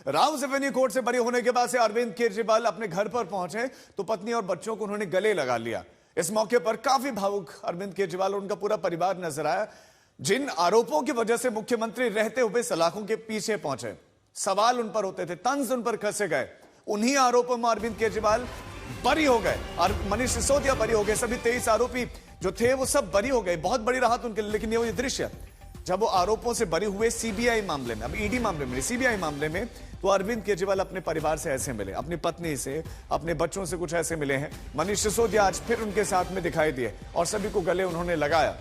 Rouse Avenue court से बरी होने के बाद से अरविंद केजरीवाल अपने घर पर पहुंचे तो पत्नी और बच्चों को उन्होंने गले लगा लिया। इस मौके पर काफी भावुक अरविंद केजरीवाल और उनका पूरा परिवार नजर आया। जिन आरोपों की वजह से मुख्यमंत्री रहते हुए सलाखों के पीछे पहुंचे, सवाल उन पर होते थे, तंज उन पर कसे गए, उन्हीं आरोपों में अरविंद केजरीवाल बरी हो गए और मनीष सिसोदिया बरी हो गए। सभी 23 आरोपी जो थे वो सब बरी हो गए। बहुत बड़ी राहत उनके लिए। लेकिन ये दृश्य जब वो आरोपों से बरी हुए सीबीआई मामले में, अब ईडी मामले में, सीबीआई मामले में, तो अरविंद केजरीवाल अपने परिवार से ऐसे मिले, अपनी पत्नी से, अपने बच्चों से कुछ ऐसे मिले हैं। मनीष सिसोदिया आज फिर उनके साथ में दिखाई दिए और सभी को गले उन्होंने लगाया।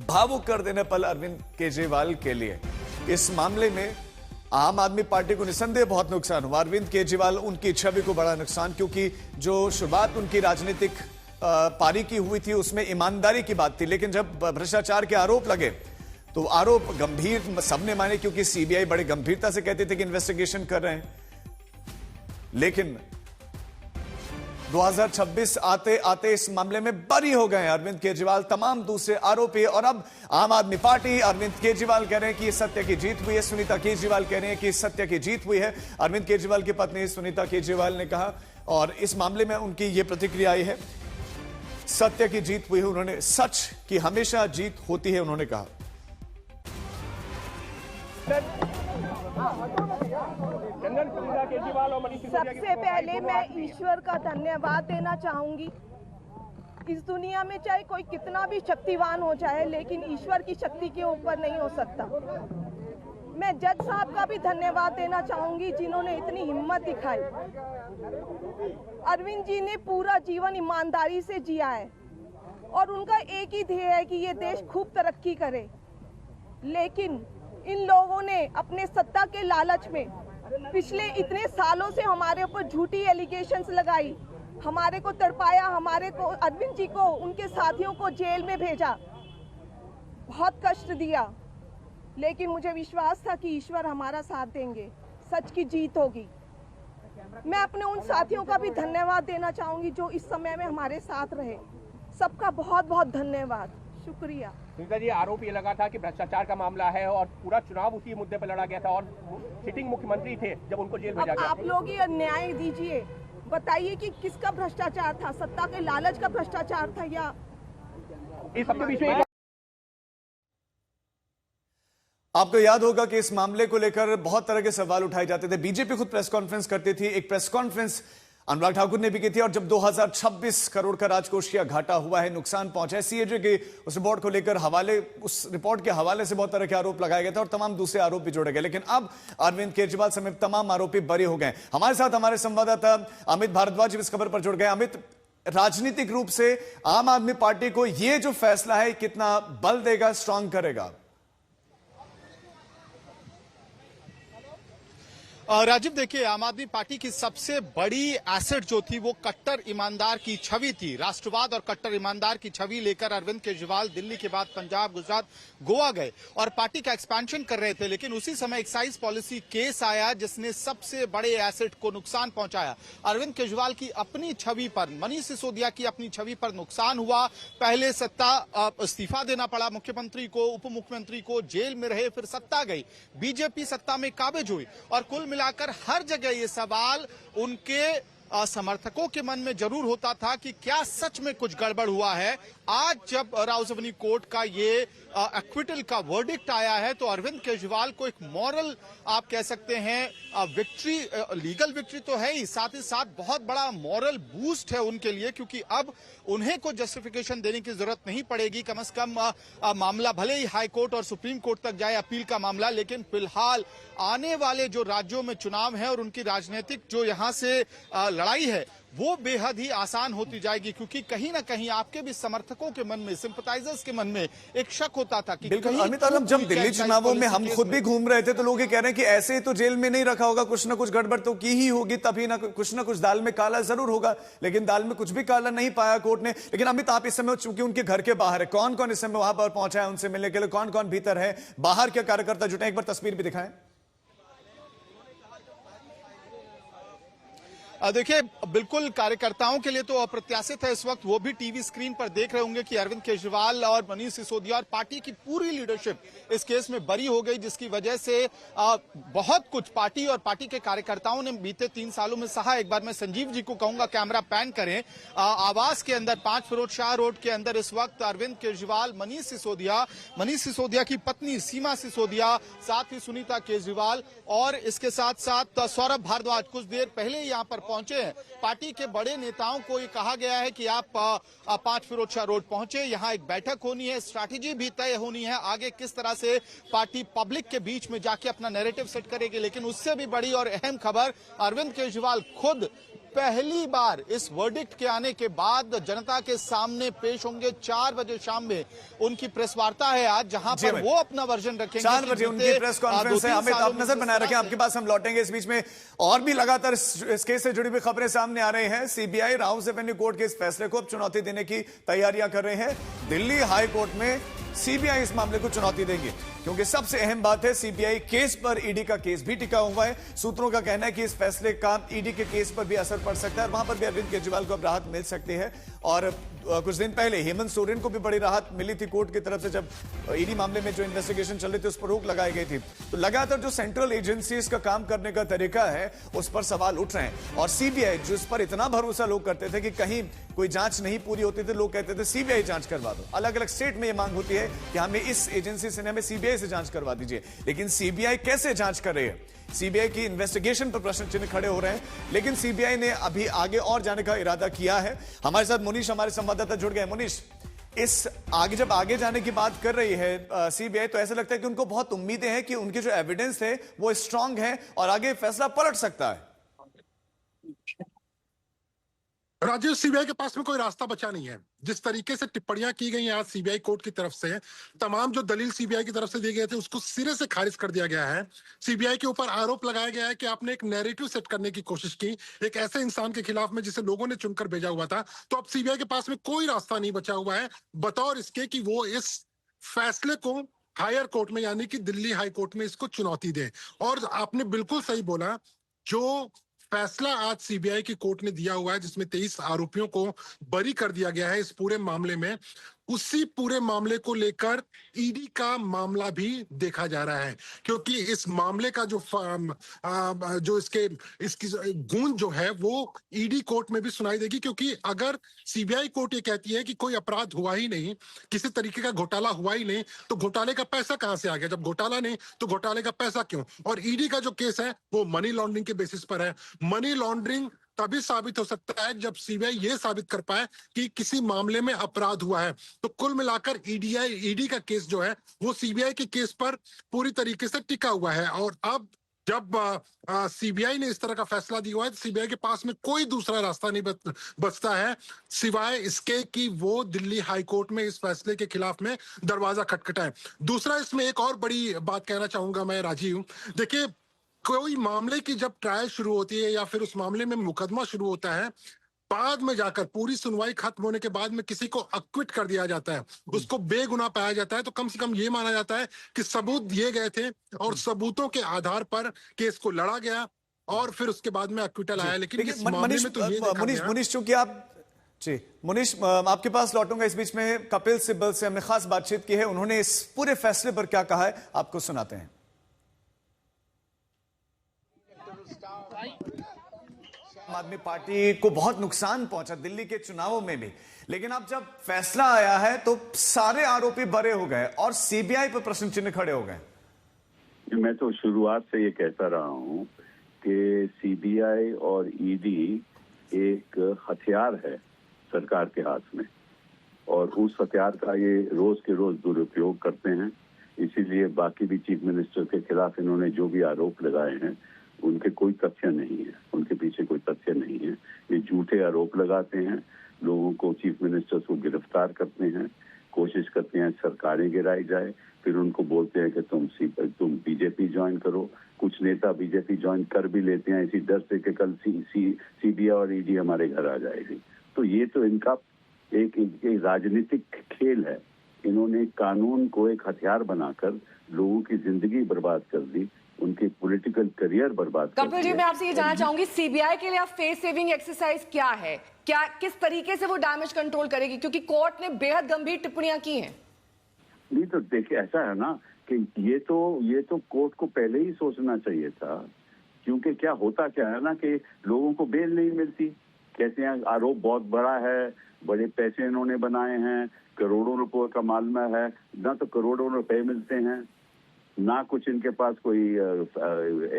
भावुक कर देने पल अरविंद केजरीवाल के लिए। इस मामले में आम आदमी पार्टी को निसंदेह बहुत नुकसान हुआ। अरविंद केजरीवाल, उनकी छवि को बड़ा नुकसान, क्योंकि जो शुरुआत उनकी राजनीतिक पारी की हुई थी उसमें ईमानदारी की बात थी, लेकिन जब भ्रष्टाचार के आरोप लगे तो आरोप गंभीर सबने माने, क्योंकि सीबीआई बड़ी गंभीरता से कहते थे कि इन्वेस्टिगेशन कर रहे हैं। लेकिन 2026 आते आते इस मामले में बरी हो गए अरविंद केजरीवाल, तमाम दूसरे आरोपी। और अब आम आदमी पार्टी, अरविंद केजरीवाल कह रहे हैं कि सत्य की जीत हुई है, सुनीता केजरीवाल कह रहे हैं कि सत्य की जीत हुई है। अरविंद केजरीवाल की पत्नी सुनीता केजरीवाल ने कहा, और इस मामले में उनकी यह प्रतिक्रिया आई है, सत्य की जीत हुई है। उन्होंने सच की हमेशा जीत होती है, उन्होंने कहा। सबसे पहले मैं ईश्वर का धन्यवाद देना चाहूंगी। इस दुनिया में चाहे कोई कितना भी शक्तिवान हो जाए, लेकिन ईश्वर की शक्ति के ऊपर नहीं हो सकता। मैं जज साहब का भी धन्यवाद देना चाहूंगी, जिन्होंने इतनी हिम्मत दिखाई। अरविंद जी ने पूरा जीवन ईमानदारी से जिया है और उनका एक ही ध्येय है कि ये देश खूब तरक्की करे। लेकिन इन लोगों ने अपने सत्ता के लालच में पिछले इतने सालों से हमारे ऊपर झूठी एलिगेशंस लगाई, हमारे को तड़पाया, हमारे को, अरविंद जी को, उनके साथियों को जेल में भेजा, बहुत कष्ट दिया। लेकिन मुझे विश्वास था कि ईश्वर हमारा साथ देंगे, सच की जीत होगी। मैं अपने उन साथियों का भी धन्यवाद देना चाहूंगी जो इस समय में हमारे साथ रहे। सबका बहुत बहुत धन्यवाद, शुक्रिया। सुनीता जी, आरोप ये लगा था कि भ्रष्टाचार का मामला है और पूरा चुनाव उसी मुद्दे पर लड़ा गया था और सिटिंग मुख्यमंत्री थे जब उनको जेल भेजा गया। आप लोग ही न्याय दीजिए, बताइए कि किसका भ्रष्टाचार था, सत्ता के लालच का भ्रष्टाचार था या इस सबके बीच में? आपको याद होगा कि इस मामले को लेकर बहुत तरह के सवाल उठाए जाते थे। बीजेपी खुद प्रेस कॉन्फ्रेंस करती थी, एक प्रेस कॉन्फ्रेंस अनुराग ठाकुर ने भी की थी। और जब 2026 करोड़ का राजकोषीय घाटा हुआ है, नुकसान पहुंचा है, सीएजी के उस रिपोर्ट को लेकर उस रिपोर्ट के हवाले से बहुत तरह के आरोप लगाए गए थे और तमाम दूसरे आरोप भी जोड़े गए। लेकिन अब अरविंद केजरीवाल समेत तमाम आरोपी बरी हो गए। हमारे साथ हमारे संवाददाता अमित भारद्वाज इस खबर पर जुड़ गए। अमित, राजनीतिक रूप से आम आदमी पार्टी को यह जो फैसला है कितना बल देगा, स्ट्रांग करेगा? राजीव, देखिए, आम आदमी पार्टी की सबसे बड़ी एसेट जो थी वो कट्टर ईमानदार की छवि थी। राष्ट्रवाद और कट्टर ईमानदार की छवि लेकर अरविंद केजरीवाल दिल्ली के बाद पंजाब, गुजरात, गोवा गए और पार्टी का एक्सपेंशन कर रहे थे। लेकिन उसी समय एक्साइज पॉलिसी केस आया जिसने सबसे बड़े एसेट को नुकसान पहुंचाया। अरविंद केजरीवाल की अपनी छवि पर, मनीष सिसोदिया की अपनी छवि पर नुकसान हुआ। पहले सत्ता इस्तीफा देना पड़ा मुख्यमंत्री को, उप मुख्यमंत्री को, जेल में रहे, फिर सत्ता गई, बीजेपी सत्ता में काबिज हुई और कुल मिलाकर हर जगह ये सवाल उनके समर्थकों के मन में जरूर होता था कि क्या सच में कुछ गड़बड़ हुआ है। आज जब राउस एवेन्यू कोर्ट का ये एक्विटल का वर्डिक्ट आया है तो अरविंद केजरीवाल को एक मॉरल, आप कह सकते हैं, विक्ट्री, लीगल विक्ट्री तो है ही, साथ ही साथ बहुत बड़ा मॉरल बूस्ट है उनके लिए, क्योंकि अब उन्हें कोई जस्टिफिकेशन देने की जरूरत नहीं पड़ेगी। कम से कम मामला भले ही हाई कोर्ट और सुप्रीम कोर्ट तक जाए, अपील का मामला, लेकिन फिलहाल आने वाले जो राज्यों में चुनाव है और उनकी राजनीतिक जो यहां से लड़ाई है वो बेहद ही आसान होती जाएगी, क्योंकि कहीं ना कहीं आपके भी समर्थकों के मन में, सिंपथाइजर्स के मन में एक शक होता था कि बिल्कुल अमित आलम, जब दिल्ली चुनावों में हम खुद भी घूम रहे थे तो लोग ये कह रहे हैं कि ऐसे तो जेल में नहीं रखा होगा, कुछ ना कुछ गड़बड़ तो की ही होगी, तभी ना कुछ दाल में काला जरूर होगा। लेकिन दाल में कुछ भी काला नहीं पाया कोर्ट ने। लेकिन अमित, आप इस समय चूंकि उनके घर के बाहर है, कौन कौन इस समय वहां पर पहुंचा है उनसे मिलने के लिए, कौन कौन भीतर है, बाहर के कार्यकर्ता जुटे, एक बार तस्वीर भी दिखाएं। देखिए, बिल्कुल कार्यकर्ताओं के लिए तो अप्रत्याशित है। इस वक्त वो भी टीवी स्क्रीन पर देख रहे होंगे कि अरविंद केजरीवाल और मनीष सिसोदिया और पार्टी की पूरी लीडरशिप इस केस में बरी हो गई, जिसकी वजह से बहुत कुछ पार्टी और पार्टी के कार्यकर्ताओं ने बीते 3 सालों में सहा। एक बार मैं संजीव जी को कहूंगा कैमरा पैन करें। आवास के अंदर 5 फिरोजशाह रोड के अंदर इस वक्त अरविंद केजरीवाल, मनीष सिसोदिया की पत्नी सीमा सिसोदिया, साथ ही सुनीता केजरीवाल और इसके साथ साथ सौरभ भारद्वाज कुछ देर पहले यहाँ पर पहुंचे हैं। पार्टी के बड़े नेताओं को ये कहा गया है कि आप 5 फिरोजशाह रोड पहुंचे, यहाँ एक बैठक होनी है, स्ट्रैटेजी भी तय होनी है आगे किस तरह से पार्टी पब्लिक के बीच में जाके अपना नैरेटिव सेट करेगी। लेकिन उससे भी बड़ी और अहम खबर, अरविंद केजरीवाल खुद पहली बार इस वर्डिक्ट के आने के बाद जनता के सामने पेश होंगे। 4 बजे शाम में उनकी प्रेस वार्ता है आज, जहां पर वो अपना वर्जन रखेंगे। 4 बजे उनकी प्रेस कॉन्फ्रेंस है। अमित, आप नजर बनाए रखें, आपके पास हम लौटेंगे। इस बीच में और भी लगातार इस केस से जुड़ी हुई खबरें सामने आ रही हैं। सीबीआई राउस एवेन्यू कोर्ट के इस फैसले को अब चुनौती देने की तैयारियां कर रहे हैं। दिल्ली हाई कोर्ट में सीबीआई इस मामले को चुनौती देगी, क्योंकि सबसे अहम बात है सीबीआई केस पर ईडी का केस भी टिका हुआ है। सूत्रों का कहना है कि इस फैसले का ईडी के केस पर भी असर पड़ सकता है, वहां पर भी अरविंद केजरीवाल को अब राहत मिल सकती है। और कुछ दिन पहले हेमंत सोरेन को भी बड़ी राहत मिली थी कोर्ट की तरफ से, जब ईडी मामले में जो इन्वेस्टिगेशन चल रही थी उस पर रोक लगाई गई थी। तो लगातार जो सेंट्रल एजेंसीज का काम करने का तरीका है उस पर सवाल उठ रहे हैं। और सीबीआई, जिस पर इतना भरोसा लोग करते थे कि कहीं कोई जांच नहीं पूरी होती थी, लोग कहते थे सीबीआई जांच करवा दो। अलग अलग स्टेट में यह मांग होती है कि हमें इस एजेंसी से, हमें सीबीआई से जांच करवा दीजिए। लेकिन सीबीआई कैसे जांच कर रही है? सीबीआई की इन्वेस्टिगेशन पर प्रश्न चिन्ह खड़े हो रहे हैं। लेकिन सीबीआई ने अभी आगे और जाने का इरादा किया है। हमारे साथ मुनीश, हमारे संवाददाता जुड़ गए। मुनीश, इस आगे जब आगे जाने की बात कर रही है सीबीआई, तो ऐसा लगता है कि उनको बहुत उम्मीदें हैं कि उनके जो एविडेंस है वो स्ट्रांग है और आगे फैसला पलट सकता है। राजीव, सीबीआई के पास में कोई रास्ता बचा नहीं है। जिस तरीके से टिप्पणियां की गई हैं आज सीबीआई कोर्ट की तरफ से, तमाम जो दलील सीबीआई की तरफ से दिए गए थे उसको सिरे से खारिज कर दिया गया है। सीबीआई के ऊपर आरोप लगाया गया है कि आपने एक नैरेटिव सेट करने की कोशिश की एक ऐसे इंसान के खिलाफ में जिसे लोगों ने चुनकर भेजा हुआ था। तो अब सीबीआई के पास में कोई रास्ता नहीं बचा हुआ है बतौर इसके कि वो इस फैसले को हायर कोर्ट में, यानी कि दिल्ली हाई कोर्ट में इसको चुनौती दे। और आपने बिल्कुल सही बोला, जो फैसला आज सीबीआई की कोर्ट ने दिया हुआ है जिसमें 23 आरोपियों को बरी कर दिया गया है इस पूरे मामले में, उसी पूरे मामले को लेकर ईडी का मामला भी देखा जा रहा है। क्योंकि इस मामले का जो इसकी गूंज जो है वो ईडी कोर्ट में भी सुनाई देगी। क्योंकि अगर सीबीआई कोर्ट ये कहती है कि कोई अपराध हुआ ही नहीं, किसी तरीके का घोटाला हुआ ही नहीं, तो घोटाले का पैसा कहां से आ गया? जब घोटाला नहीं तो घोटाले का पैसा क्यों? और ईडी का जो केस है वो मनी लॉन्ड्रिंग के बेसिस पर है। मनी लॉन्ड्रिंग तभी साबित हो सकता है जब सीबीआई ये साबित कर पाए कि किसी मामले में अपराध हुआ है। तो कुल मिलाकर ईडी का केस जो है वो सीबीआई के केस पर पूरी तरीके से टिका हुआ है। और अब जब सीबीआई ने इस तरह का फैसला दिया हुआ है तो सीबीआई के पास में कोई दूसरा रास्ता नहीं बचता है सिवाय इसके कि वो दिल्ली हाई कोर्ट में इस फैसले के खिलाफ में दरवाजा खटखटाए। दूसरा, इसमें एक और बड़ी बात कहना चाहूंगा मैं राजीव। देखिए, कोई मामले की जब ट्रायल शुरू होती है या फिर उस मामले में मुकदमा शुरू होता है, बाद में जाकर पूरी सुनवाई खत्म होने के बाद में किसी को अक्विट कर दिया जाता है, उसको बेगुनाह पाया जाता है, तो कम से कम ये माना जाता है कि सबूत दिए गए थे और सबूतों के आधार पर केस को लड़ा गया और फिर उसके बाद में अक्विटल आया। लेकिन इस मामले में तो ये मुनीश, चूंकि आप जी मुनीश, आपके पास लौटूंगा। इस बीच में कपिल सिब्बल से हमने खास बातचीत की है, उन्होंने इस पूरे फैसले पर क्या कहा है आपको सुनाते हैं। आम आदमी पार्टी को बहुत नुकसान पहुंचा दिल्ली के चुनावों में भी, लेकिन अब जब फैसला आया है तो सारे आरोपी बरे हो गए और सीबीआई पर प्रश्न चिन्ह खड़े हो गए। मैं तो शुरुआत से ये कहता रहा हूं कि सीबीआई और ईडी एक हथियार है सरकार के हाथ में, और उस हथियार का ये रोज के रोज दुरुपयोग करते हैं। इसीलिए बाकी भी चीफ मिनिस्टर के खिलाफ इन्होंने जो भी आरोप लगाए हैं उनके कोई तथ्य नहीं है, उनके पीछे कोई तथ्य नहीं है। ये झूठे आरोप लगाते हैं, लोगों को, चीफ मिनिस्टर को गिरफ्तार करते हैं, कोशिश करते हैं सरकारें गिराई जाए, फिर उनको बोलते हैं कि तुम बीजेपी ज्वाइन करो। कुछ नेता बीजेपी ज्वाइन कर भी लेते हैं इसी डर से कि कल सीबीआई और ईडी हमारे घर आ जाएगी। तो ये तो इनका एक राजनीतिक खेल है। इन्होंने कानून को एक हथियार बनाकर लोगों की जिंदगी बर्बाद कर दी, उनकी पॉलिटिकल करियर बर्बाद कर कपिल जी, दिया। मैं आपसे ये जानना चाहूंगी, सीबीआई के लिए आप फेस सेविंग एक्सरसाइज क्या है, क्या किस तरीके से वो डैमेज कंट्रोल करेगी, क्योंकि कोर्ट ने बेहद गंभीर टिप्पणियां की हैं। नहीं तो देखिए, ऐसा है ना कि ये तो कोर्ट को पहले ही सोचना चाहिए था, क्योंकि क्या होता क्या है ना कि लोगों को बेल नहीं मिलती। कहते हैं आरोप बहुत बड़ा है, बड़े पैसे इन्होंने बनाए हैं, करोड़ों रुपए का मालमा है, ना तो करोड़ों रुपए मिलते हैं, ना कुछ इनके पास कोई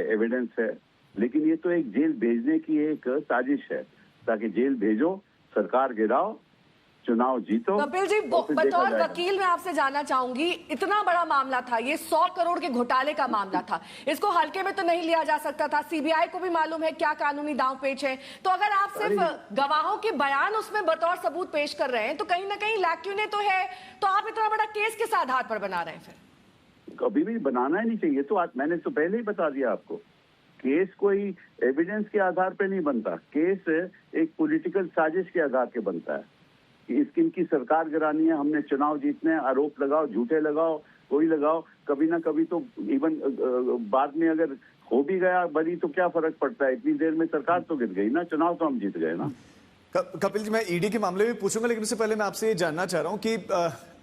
एविडेंस है। लेकिन ये तो एक जेल भेजने की एक साजिश है, ताकि जेल भेजो, सरकार गिराओ, चुनाव जीतो। कपिल जी, और फिर देखा बतौर जाएगा। वकील मैं आपसे जानना चाहूंगी, इतना बड़ा मामला था ये, 100 करोड़ के घोटाले का मामला था, इसको हल्के में तो नहीं लिया जा सकता था। सीबीआई को भी मालूम है क्या कानूनी दांव पेच है, तो अगर आप सिर्फ गवाहों के बयान उसमें बतौर सबूत पेश कर रहे हैं तो कहीं ना कहीं लैक्यूने तो है, तो आप इतना बड़ा केस किस आधार पर बना रहे हैं फिर? कभी भी बनाना ही नहीं चाहिए। तो आज मैंने तो पहले ही बता दिया आपको, केस कोई एविडेंस के आधार पे नहीं बनता, केस एक पॉलिटिकल साजिश के आधार पे बनता है कि इनकी सरकार गिरानी है, हमने चुनाव जीतने हैं, आरोप लगाओ, झूठे लगाओ, कोई लगाओ, कभी ना कभी तो इवन बाद में अगर हो भी गया बरी तो क्या फर्क पड़ता है, इतनी देर में सरकार तो गिर गई ना, चुनाव तो हम जीत गए ना। कपिल जी, मैं ईडी के मामले में पूछूंगा, लेकिन उससे पहले मैं आपसे ये जानना चाह रहा हूं कि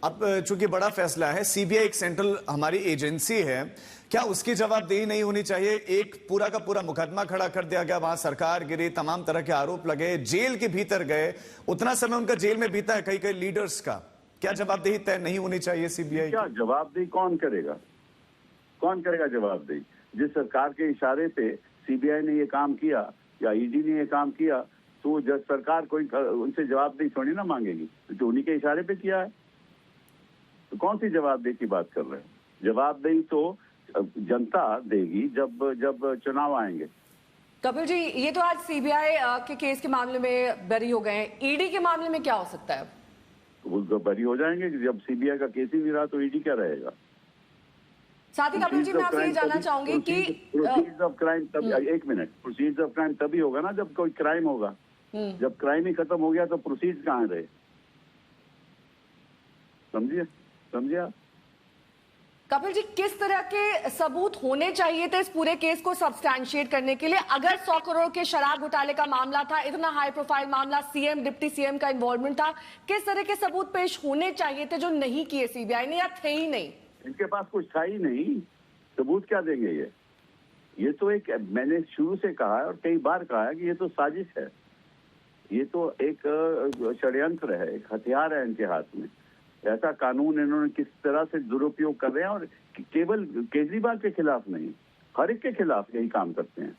अब चूंकि बड़ा फैसला है, सीबीआई एक सेंट्रल हमारी एजेंसी है, क्या उसकी जवाबदेही नहीं होनी चाहिए? एक पूरा का पूरा मुकदमा खड़ा कर दिया गया, वहां सरकार गिरी, तमाम तरह के आरोप लगे, जेल के भीतर गए, उतना समय उनका जेल में बीता है कई कई लीडर्स का, क्या जवाबदेही तय नहीं होनी चाहिए सीबीआई? क्या जवाबदेही कौन करेगा? कौन करेगा जवाबदेही? जिस सरकार के इशारे पे सीबीआई ने ये काम किया या ईडी ने ये काम किया, तो जब सरकार कोई उनसे जवाबदेही थोड़ी ना मांगेगी, तो उन्हीं के इशारे पे किया है, तो कौन सी जवाबदेही की बात कर रहे हैं? जवाबदेही तो जनता देगी जब चुनाव आएंगे। कपिल जी, ये तो आज सीबीआई के केस के मामले में बरी हो गए हैं, ईडी के मामले में क्या हो सकता है? वो बरी हो जाएंगे। जब सीबीआई का केस ही नहीं रहा तो ईडी क्या रहेगा? साथ ही कपिल जी, मैं आपसे ये जानना चाहूंगी कि प्रोसीड्स ऑफ क्राइम तब, एक मिनट, प्रोसीड्स ऑफ क्राइम तभी होगा ना जब कोई क्राइम होगा। जब क्राइम ही खत्म हो गया तो प्रोसीड्स कहाँ रहे? समझिए आप? कपिल जी, किस तरह के सबूत होने चाहिए थे इस पूरे केस को सब्सटैंशिएट करने के लिए? अगर 100 करोड़ के शराब घोटाले का मामला था, इतना हाई प्रोफाइल मामला, सीएम डिप्टी सीएम का इन्वॉल्वमेंट था, किस तरह के सबूत पेश होने चाहिए थे जो नहीं किए सीबीआई ने, या थे ही नहीं? इनके पास कुछ था ही नहीं, सबूत क्या देंगे ये तो एक, मैंने शुरू से कहा है और कई बार कहा है कि ये तो साजिश है, ये तो एक षड्यंत्र है, एक हथियार है इनके हाथ में। ऐसा कानून इन्होंने किस तरह से दुरुपयोग कर रहे हैं, और केवल केजरीवाल के खिलाफ नहीं, हर एक के खिलाफ यही काम करते हैं।